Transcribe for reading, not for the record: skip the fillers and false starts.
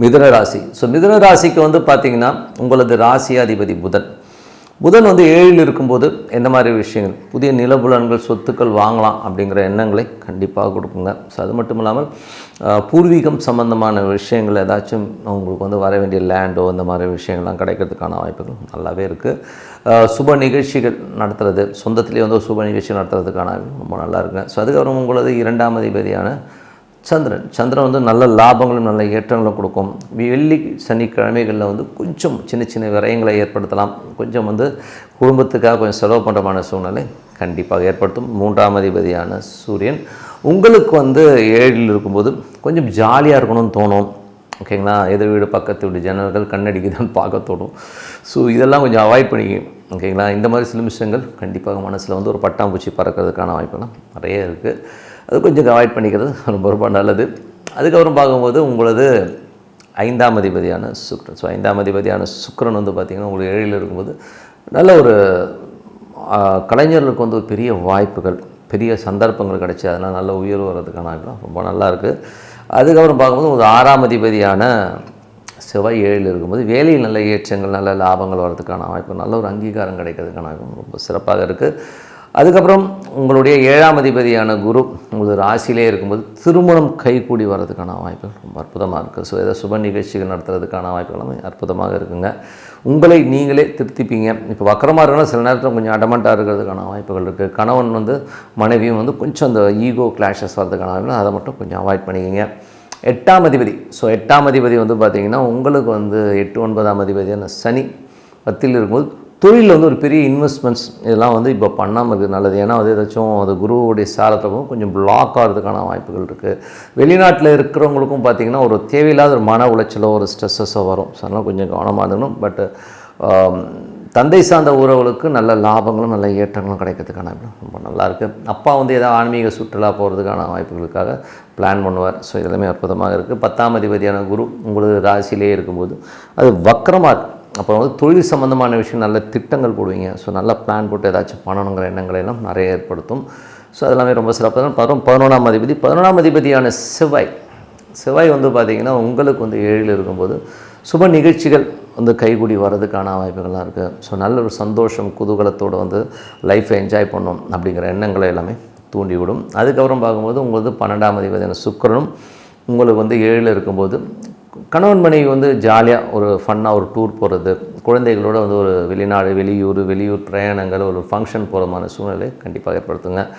மிதுன ராசி. ஸோ மிதுன ராசிக்கு வந்து பார்த்திங்கன்னா உங்களது ராசியாதிபதி புதன். புதன் வந்து 7ல் இருக்கும்போது எந்த மாதிரி விஷயங்கள், புதிய நிலபுலன்கள் சொத்துக்கள் வாங்கலாம் அப்படிங்கிற எண்ணங்களை கண்டிப்பாக கொடுக்குங்க. ஸோ அது மட்டும் இல்லாமல் பூர்வீகம் சம்பந்தமான விஷயங்கள் ஏதாச்சும் உங்களுக்கு வந்து வர வேண்டிய லேண்டோ இந்த மாதிரி விஷயங்கள்லாம் கிடைக்கிறதுக்கான வாய்ப்புகள் நல்லாவே இருக்குது. சுப நிகழ்ச்சிகள் நடத்துறது, சொந்தத்திலே வந்து ஒரு சுப நிகழ்ச்சி நடத்துறதுக்கான ரொம்ப நல்லா இருக்குங்க. ஸோ அதுக்கப்புறம் உங்களது 2ஆம் அதிபதியான சந்திரன் வந்து நல்ல லாபங்களும் நல்ல ஏற்றங்களும் கொடுக்கும். வெள்ளி சனிக்கிழமைகளில் வந்து கொஞ்சம் சின்ன சின்ன விரயங்களை ஏற்படுத்தலாம். கொஞ்சம் வந்து குடும்பத்துக்காக கொஞ்சம் செலவு பண்ணுறமான சூழ்நிலை கண்டிப்பாக ஏற்படுத்தும். 3ஆம் அதிபதியான சூரியன் உங்களுக்கு வந்து 7ல் இருக்கும்போது கொஞ்சம் ஜாலியாக இருக்கணும்னு தோணும். ஓகேங்களா, எதிர் வீடு பக்கத்து வீடு ஜன்னல்கள் கண்ணடிக்கு தான் பார்க்க தோணும். ஸோ இதெல்லாம் கொஞ்சம் அவாய்ட் பண்ணிக்கணும். ஓகேங்களா, இந்த மாதிரி சில விஷயங்கள் கண்டிப்பாக மனசில் வந்து ஒரு பட்டாம்பூச்சி பறக்கிறதுக்கான வாய்ப்புலாம் நிறைய இருக்குது. அது கொஞ்சம் அவாய்ட் பண்ணிக்கிறது ரொம்ப ரொம்ப நல்லது. அதுக்கப்புறம் பார்க்கும்போது உங்களது 5ஆம் அதிபதியான சுக்கிரன். ஸோ 5ஆம் அதிபதியான சுக்கிரன் வந்து பார்த்திங்கன்னா உங்களுக்கு 7ல் இருக்கும்போது நல்ல ஒரு கலைஞர்களுக்கு வந்து ஒரு பெரிய வாய்ப்புகள், பெரிய சந்தர்ப்பங்கள் கிடைச்சி அதனால் நல்ல உயர்வு வர்றதுக்கான வாய்ப்புலாம் ரொம்ப நல்லா இருக்குது. அதுக்கப்புறம் பார்க்கும்போது ஒரு 6ஆம் அதிபதியான செவ்வாய் 7ல் இருக்கும்போது வேலையில் நல்ல ஏற்றங்கள் நல்ல லாபங்கள் வர்றதுக்கான வாய்ப்பு, நல்ல ஒரு அங்கீகாரம் கிடைக்கிறதுக்கான வாய்ப்பு ரொம்ப சிறப்பாக இருக்குது. அதுக்கப்புறம் உங்களுடைய 7ஆம் அதிபதியான குரு உங்களது ராசியிலே இருக்கும்போது திருமணம் கைகூடி வர்றதுக்கான வாய்ப்புகள் ரொம்ப அற்புதமாக இருக்குது. ஸோ ஏதோ சுப நிகழ்ச்சிகள் நடத்துறதுக்கான வாய்ப்புகளும் அற்புதமாக இருக்குங்க. உங்களை நீங்களே திருப்திப்பீங்க. இப்போ வக்கரமாக இருக்கணும், சில நேரத்தில் கொஞ்சம் அடமெண்ட்டாக இருக்கிறதுக்கான வாய்ப்புகள் இருக்குது. கணவன் வந்து மனைவியும் வந்து கொஞ்சம் அந்த ஈகோ கிளாஷஸ் வர்றதுக்கான வாய்ப்பு, அதை மட்டும் கொஞ்சம் அவாய்ட் பண்ணிக்கிங்க. 8ஆம் அதிபதி. ஸோ 8ஆம் அதிபதி வந்து பார்த்திங்கன்னா உங்களுக்கு வந்து 8, 9ஆம் அதிபதியான சனி 10ல் இருக்கும்போது தொழிலில் வந்து ஒரு பெரிய இன்வெஸ்ட்மெண்ட்ஸ் இதெல்லாம் வந்து இப்போ பண்ணாமல் இருக்குது நல்லது. ஏன்னா வந்து ஏதாச்சும் அது குருவுடைய சாரத்துக்கும் கொஞ்சம் பிளாக் ஆகிறதுக்கான வாய்ப்புகள் இருக்குது. வெளிநாட்டில் இருக்கிறவங்களுக்கும் பார்த்திங்கன்னா ஒரு தேவையில்லாத ஒரு மன உளைச்சலோ ஒரு ஸ்ட்ரெஸ்ஸஸோ வரும். ஸோ அதனால் கொஞ்சம் கவனமாக இருந்தணும். பட் தந்தை சார்ந்த உறவுகளுக்கு நல்ல லாபங்களும் நல்ல ஏற்றங்களும் கிடைக்கிறதுக்கான ரொம்ப நல்லாயிருக்கு. அப்பா வந்து ஏதாவது ஆன்மீக சுற்றுலா போகிறதுக்கான வாய்ப்புகளுக்காக பிளான் பண்ணுவார். ஸோ இதெல்லாமே அற்புதமாக இருக்குது. 10ஆம் அதிபதியான குரு உங்களுக்கு ராசியிலே இருக்கும்போது அது வக்கரமாக இருக்குது. அப்புறம் வந்து தொழில் சம்மந்தமான விஷயம் நல்ல திட்டங்கள் போடுவீங்க. ஸோ நல்லா பிளான் போட்டு ஏதாச்சும் பண்ணணுங்கிற எண்ணங்களெல்லாம் நிறைய ஏற்படுத்தும். ஸோ அதெல்லாமே ரொம்ப சிறப்பாக தான். 11ஆம் அதிபதி 11ஆம் அதிபதியான செவ்வாய் வந்து பார்த்திங்கன்னா உங்களுக்கு வந்து 7ல் இருக்கும்போது சுப நிகழ்ச்சிகள் வந்து கைகூடி வர்றதுக்கான வாய்ப்புகள்லாம் இருக்குது. ஸோ நல்ல ஒரு சந்தோஷம் குதூகலத்தோடு வந்து லைஃப்பை என்ஜாய் பண்ணணும் அப்படிங்கிற எண்ணங்களை எல்லாமே தூண்டிவிடும். அதுக்கப்புறம் பார்க்கும்போது உங்களுக்கு 12ஆம் அதிபதியான சுக்கிரனும் உங்களுக்கு வந்து 7ல் இருக்கும்போது கணவன் மனைவி வந்து ஜாலியாக ஒரு ஃபன்னாக ஒரு டூர் போகிறது, குழந்தைகளோடு வந்து ஒரு வெளிநாடு வெளியூர் பிரயாணங்கள் ஒரு ஃபங்க்ஷன் போகிறமான சூழ்நிலை கண்டிப்பாக ஏற்படுத்துங்க.